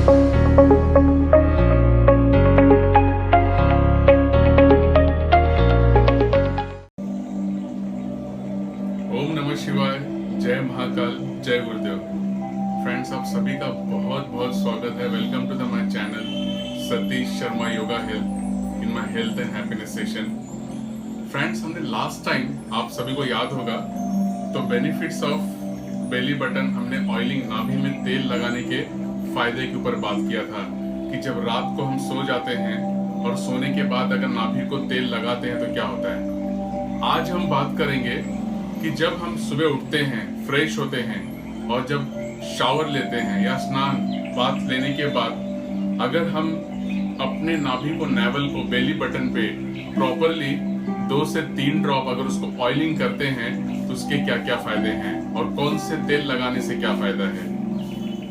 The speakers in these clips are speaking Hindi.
ओम नमः शिवाय, जय महाकाल, जय गुरुदेव। फ्रेंड्स, आप सभी का बहुत बहुत स्वागत है। Welcome to the my channel Satish Sharma yoga health in my health and happiness session. Friends, हमने लास्ट टाइम, आप सभी को याद होगा, तो बेनिफिट्स ऑफ बेली बटन, हमने ऑयलिंग, नाभि में तेल लगाने के फायदे के ऊपर बात किया था कि जब रात को हम सो जाते हैं और सोने के बाद अगर नाभि को तेल लगाते हैं तो क्या होता है। आज हम बात करेंगे कि जब हम सुबह उठते हैं, फ्रेश होते हैं और जब शावर लेते हैं या स्नान बाथ लेने के बाद अगर हम अपने नाभि को, नेवल को, बेली बटन पे प्रॉपरली 2 से 3 ड्रॉप अगर उसको ऑयलिंग करते हैं तो उसके क्या क्या फायदे हैं और कौन से तेल लगाने से क्या फायदा है।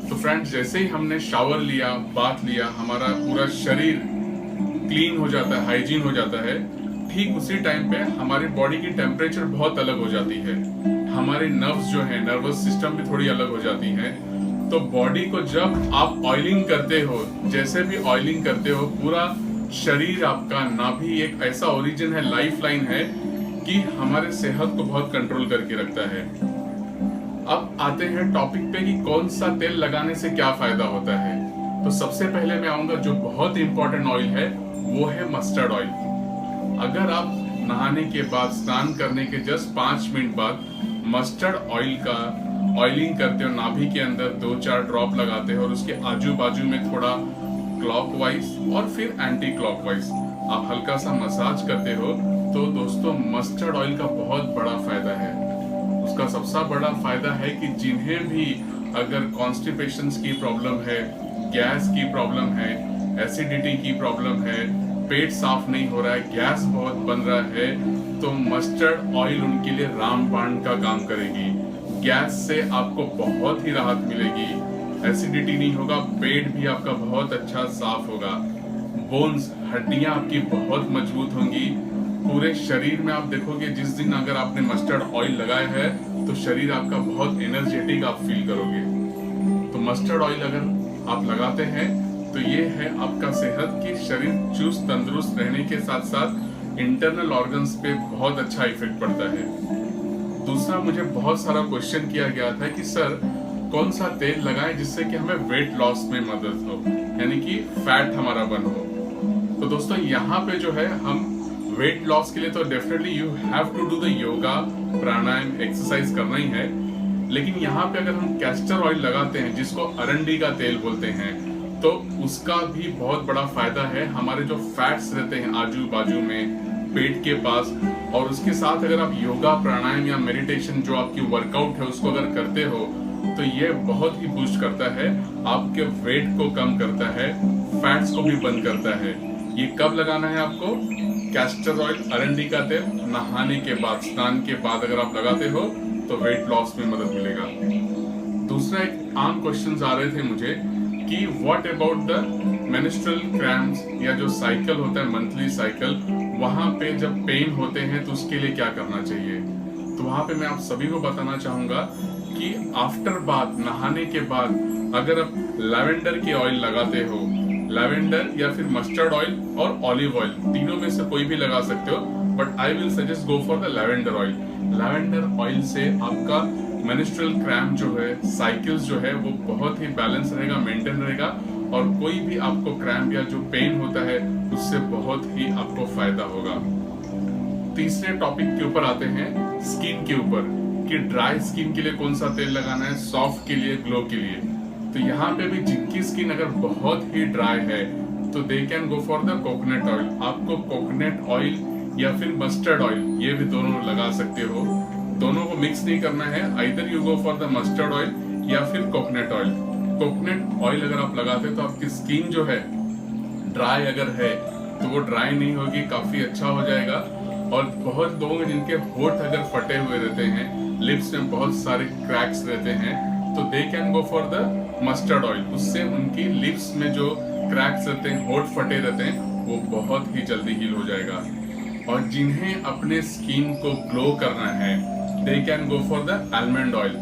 तो फ्रेंड्स, जैसे ही हमने शावर लिया, बाथ लिया, हमारा पूरा शरीर क्लीन हो जाता है, हाइजीन हो जाता है, ठीक उसी टाइम पे हमारी बॉडी की टेम्परेचर बहुत अलग हो जाती है। हमारे नर्व्स जो है, नर्वस सिस्टम भी थोड़ी अलग हो जाती है। तो बॉडी को जब आप ऑयलिंग करते हो, जैसे भी ऑयलिंग करते हो, पूरा शरीर आपका, नाभि एक ऐसा ओरिजिन है, लाइफ लाइन है कि हमारे सेहत को बहुत कंट्रोल करके रखता है। अब आते हैं टॉपिक पे कि कौन सा तेल लगाने से क्या फायदा होता है। तो सबसे पहले मैं आऊंगा, जो बहुत इंपॉर्टेंट ऑयल है वो है मस्टर्ड ऑयल। अगर आप नहाने के बाद, स्नान करने के जस्ट 5 मिनट बाद मस्टर्ड ऑयल का ऑयलिंग करते हो, नाभि के अंदर 2-4 ड्रॉप लगाते हो और उसके आजू बाजू में थोड़ा क्लॉकवाइज और फिर एंटी क्लॉकवाइज आप हल्का सा मसाज करते हो, तो दोस्तों मस्टर्ड ऑयल का बहुत बड़ा फायदा है। उसका सबसे बड़ा फायदा है कि जिन्हें भी अगर कॉन्स्टिपेशन की प्रॉब्लम है, गैस की प्रॉब्लम है, एसिडिटी की प्रॉब्लम है, पेट साफ नहीं हो रहा है, गैस बहुत बन रहा है, तो मस्टर्ड ऑयल उनके लिए रामबाण का काम करेगी। गैस से आपको बहुत ही राहत मिलेगी, एसिडिटी नहीं होगा, पेट भी आपका बहुत अच्छा साफ होगा, बोन्स, हड्डियां आपकी बहुत मजबूत होंगी। पूरे शरीर में आप देखोगे, जिस दिन अगर आपने मस्टर्ड ऑयल लगाया है तो शरीर आपका बहुत एनर्जेटिक आप फील करोगे। तो मस्टर्ड ऑयल अगर आप लगाते हैं तो ये है आपका सेहत की, शरीर चुस्त तंदुरुस्त रहने के साथ साथ इंटरनल ऑर्गन्स पे बहुत अच्छा इफेक्ट पड़ता है। दूसरा, मुझे बहुत सारा क्वेश्चन किया गया था कि सर कौन सा तेल लगाएं जिससे कि हमें वेट लॉस में मदद हो, यानी कि फैट हमारा बर्न हो। तो दोस्तों, यहाँ पे जो है, हम वेट लॉस के लिए तो definitely you have to do the yoga, pranayama, exercise करना ही है। लेकिन यहाँ पे अगर हम कैस्टर ऑयल लगाते हैं, जिसको अरंडी का तेल बोलते हैं, तो उसका भी बहुत बड़ा फायदा है। हमारे जो फैट्स रहते हैं आजू बाजू में, पेट के पास, और उसके साथ अगर आप योगा, प्राणायाम या मेडिटेशन, जो आपकी वर्कआउट है, उसको अगर करते हो तो ये बहुत ही बूस्ट करता है, आपके वेट को कम करता है, फैट्स को भी बंद करता है। ये कब लगाना है आपको? कैस्टर ऑयल, अरंडी का तेल नहाने के बाद, स्नान के बाद अगर आप लगाते हो तो वेट लॉस में मदद मिलेगा। दूसरा, एक आम क्वेश्चन आ रहे थे मुझे कि what about the menstrual cramps, या जो साइकिल होता है, मंथली साइकिल, वहां पे जब पेन होते हैं तो उसके लिए क्या करना चाहिए। तो वहां पे मैं आप सभी को बताना चाहूंगा कि आफ्टर बाथ, नहाने के बाद अगर आप लैवेंडर की ऑयल लगाते हो, लैवेंडर या फिर मस्टर्ड ऑयल और ऑलिव ऑयल, तीनों में से कोई भी लगा सकते हो, but I will suggest go for the lavender oil. Lavender oil से आपका मेंस्ट्रुअल क्रैम्प जो है, साइकिल्स जो है, वो बहुत ही बैलेंस रहेगा, मेंटेन रहेगा, और कोई भी आपको क्रैम्प या जो पेन होता है उससे बहुत ही आपको फायदा होगा। तीसरे टॉपिक के ऊपर आते हैं, स्किन के ऊपर, कि ड्राई स्किन के लिए कौन सा तेल लगाना है, सॉफ्ट के लिए, ग्लो के लिए। तो यहाँ पे भी जिनकी स्किन अगर बहुत ही ड्राई है तो they can go for the coconut oil. आपको कोकोनट ऑयल या फिर मस्टर्ड ऑयल, ये भी दोनों लगा सकते हो। दोनों को मिक्स नहीं करना है, either you go for the mustard oil या फिर कोकोनट ऑयल। कोकोनट ऑयल अगर आप लगाते हो तो आपकी स्किन जो है, ड्राई अगर है तो वो ड्राई नहीं होगी, काफी अच्छा हो जाएगा। और बहुत लोग हैं जिनके होठ अगर फटे हुए रहते हैं, लिप्स में बहुत सारे क्रैक्स रहते हैं, तो they can go for the mustard oil. उससे उनकी लिप्स में जो क्रैक्स रहते हैं, होठ फटे रहते हैं, वो बहुत ही जल्दी हील हो जाएगा। और जिन्हें अपने स्किन को ग्लो करना है, they can go for the almond oil.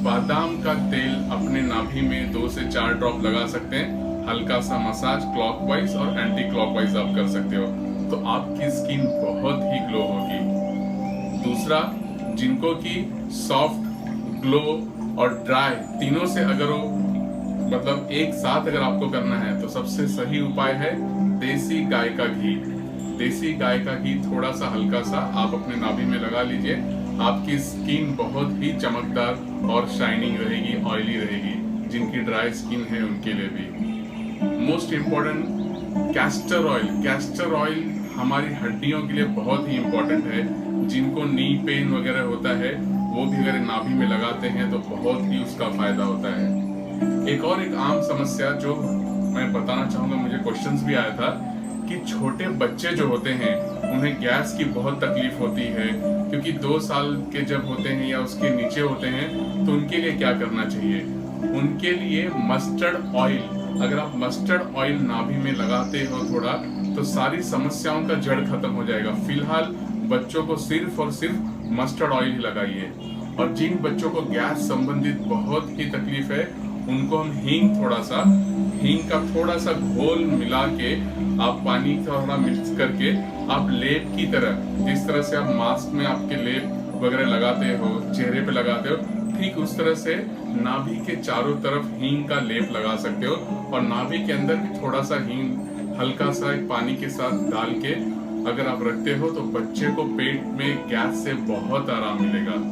बादाम का तेल अपने नाभि में 2 से 4 ड्रॉप लगा सकते हैं, हल्का सा मसाज क्लॉकवाइज और एंटी क्लॉकवाइज आप कर सकते हो, तो आपकी स्किन बहुत ही ग्लो होगी। दूसरा, जिनको की सॉफ्ट, ग्लो और ड्राई तीनों से अगर वो मतलब एक साथ अगर आपको करना है, तो सबसे सही उपाय है देसी गाय का घी। देसी गाय का घी थोड़ा सा हल्का सा आप अपने नाभि में लगा लीजिए, आपकी स्किन बहुत ही चमकदार और शाइनिंग रहेगी, ऑयली रहेगी। जिनकी ड्राई स्किन है उनके लिए भी most important castor oil. Castor oil हमारी हड्डियों के लिए बहुत ही इम्पोर्टेंट है। जिनको नी पेन वगैरह होता है वो भी अगर नाभि में लगाते हैं तो बहुत ही उसका फायदा होता है। एक आम समस्या जो मैं बताना चाहूंगा, मुझे क्वेश्चंस भी आया था कि छोटे बच्चे जो होते हैं उन्हें गैस की बहुत तकलीफ होती है, क्योंकि 2 साल के जब होते हैं या उसके नीचे होते हैं, तो उनके लिए क्या करना चाहिए? उनके लिए मस्टर्ड ऑयल, अगर आप मस्टर्ड ऑयल नाभि में लगाते हो थोड़ा, तो सारी समस्याओं का जड़ खत्म हो जाएगा। फिलहाल बच्चों को सिर्फ और सिर्फ मस्टर्ड ऑयल ही लगाइए। और जिन बच्चों को गैस संबंधित बहुत ही तकलीफ है, उनको हम हींग का थोड़ा सा घोल मिला के आप पानी थोड़ा मिक्स करके आप लेप की तरह, जिस तरह से आप मास्क में आपके लेप वगैरह लगाते हो, चेहरे पे लगाते हो, ठीक उस तरह से नाभि के चारों तरफ हींग का लेप लगा सकते हो। और नाभि के अंदर भी थोड़ा सा हींग हल्का सा एक पानी के साथ डाल के अगर आप रखते हो, तो बच्चे को पेट में गैस से बहुत आराम मिलेगा।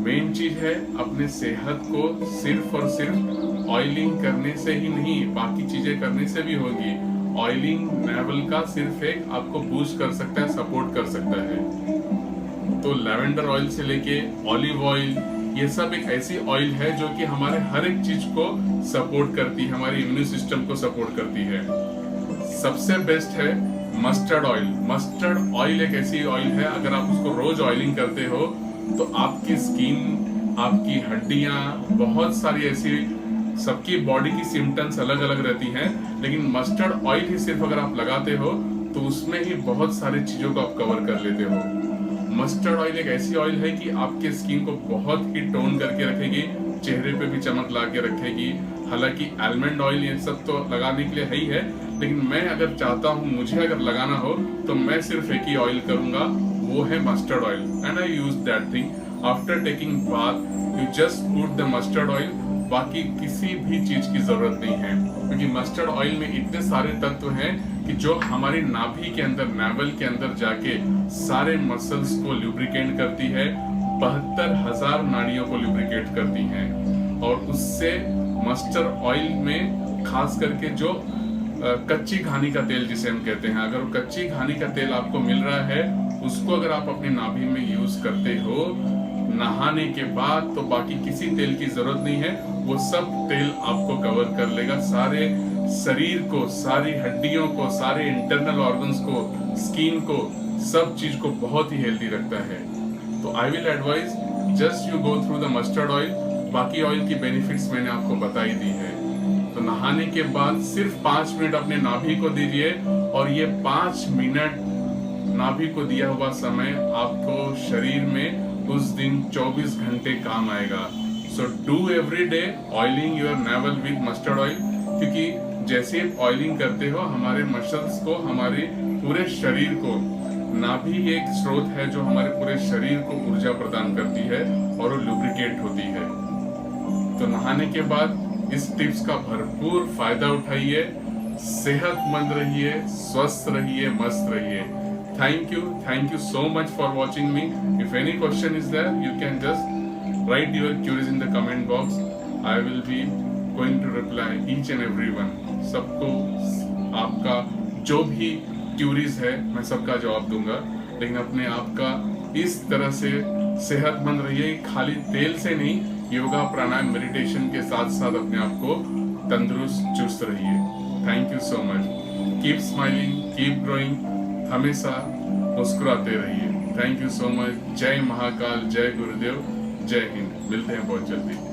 मेन चीज है अपने सेहत को सिर्फ और सिर्फ ऑयलिंग करने से ही नहीं, बाकी चीजें करने से भी होगी। ऑयलिंग नेवल का सिर्फ एक आपको बूस्ट कर सकता है, सपोर्ट कर सकता है। तो लेवेंडर ऑयल से लेके ऑलिव ऑयल, ये सब एक ऐसी ऑयल है जो कि हमारे हर एक चीज को सपोर्ट करती है, हमारे इम्यून सिस्टम को सपोर्ट करती है। सबसे बेस्ट है मस्टर्ड ऑयल। मस्टर्ड ऑयल एक ऐसी ऑयल है, अगर आप उसको रोज ऑयलिंग करते हो तो आपकी स्किन, आपकी हड्डियां, बहुत सारी ऐसी, सबकी बॉडी की सिम्टम्स अलग अलग रहती हैं, लेकिन मस्टर्ड ऑयल ही सिर्फ अगर आप लगाते हो तो उसमें ही बहुत सारी चीजों को आप कवर कर लेते हो। मस्टर्ड ऑयल एक ऐसी ऑयल है कि आपके स्किन को बहुत ही टोन करके रखेगी, चेहरे पे भी चमक ला के रखेगी। हालांकि आलमंड ऑयल ये सब तो लगाने के लिए है ही है, लेकिन मैं अगर चाहता हूँ, मुझे अगर लगाना हो, तो मैं सिर्फ एक ही ऑयल करूंगा, वो है mustard oil. And I use that thing after taking bath. You just put the mustard oil, बाकी किसी भी चीज की जरूरत नहीं है, क्योंकि मस्टर्ड ऑयल में इतने सारे तत्व हैं कि जो हमारी नाभि के अंदर, नेवल के अंदर जाके सारे मसल्स को लुब्रिकेट करती है, 72,000 नाड़ियों को लुब्रिकेट करती हैं। और उससे मस्टर्ड ऑयल में खास करके जो कच्ची घानी का तेल जिसे हम कहते हैं, अगर वो कच्ची घानी का तेल आपको मिल रहा है, उसको अगर आप अपने नाभि में यूज करते हो नहाने के बाद, तो बाकी किसी तेल की जरूरत नहीं है, वो सब तेल आपको कवर कर लेगा, सारे शरीर को, सारी हड्डियों को, सारे इंटरनल ऑर्गन्स को, स्किन को, सब चीज को बहुत ही हेल्दी रखता है। तो I will advise just you go through the mustard oil. बाकी ऑयल की बेनिफिट्स मैंने आपको बता ही दी है। तो नहाने के बाद सिर्फ 5 मिनट अपने नाभि को दीजिए, और ये 5 मिनट नाभि को दिया हुआ समय आपको शरीर में उस दिन 24 घंटे काम आएगा। So do every day oiling your naval with mustard oil, क्योंकि जैसे ऑयलिंग करते हो हमारे मसल्स को, हमारे पूरे शरीर को, नाभि एक स्रोत है जो हमारे पूरे शरीर को ऊर्जा प्रदान करती है और वो लुब्रिकेट होती है। तो नहाने के बाद इस टिप्स का भरपूर फायदा उठाइए, सेहतमंद रहिए, स्वस्थ रहिए, मस्त रहिए। Thank you so much for watching me. If any question is there, you can just write your queries in the comment box. I will be going to reply each and every one. सबको आपका जो भी क्यूरीज है मैं सबका जवाब दूंगा, लेकिन अपने आप का इस तरह से सेहतमंद रहिए, खाली तेल से नहीं, योगा, प्राणायाम, मेडिटेशन के साथ साथ अपने आप को तंदुरुस्त, चुस्त रहिए। Thank you so much. Keep smiling, keep growing, हमेशा मुस्कुराते रहिए। Thank you so much. जय महाकाल, जय गुरुदेव, जय हिंद। मिलते हैं बहुत जल्दी।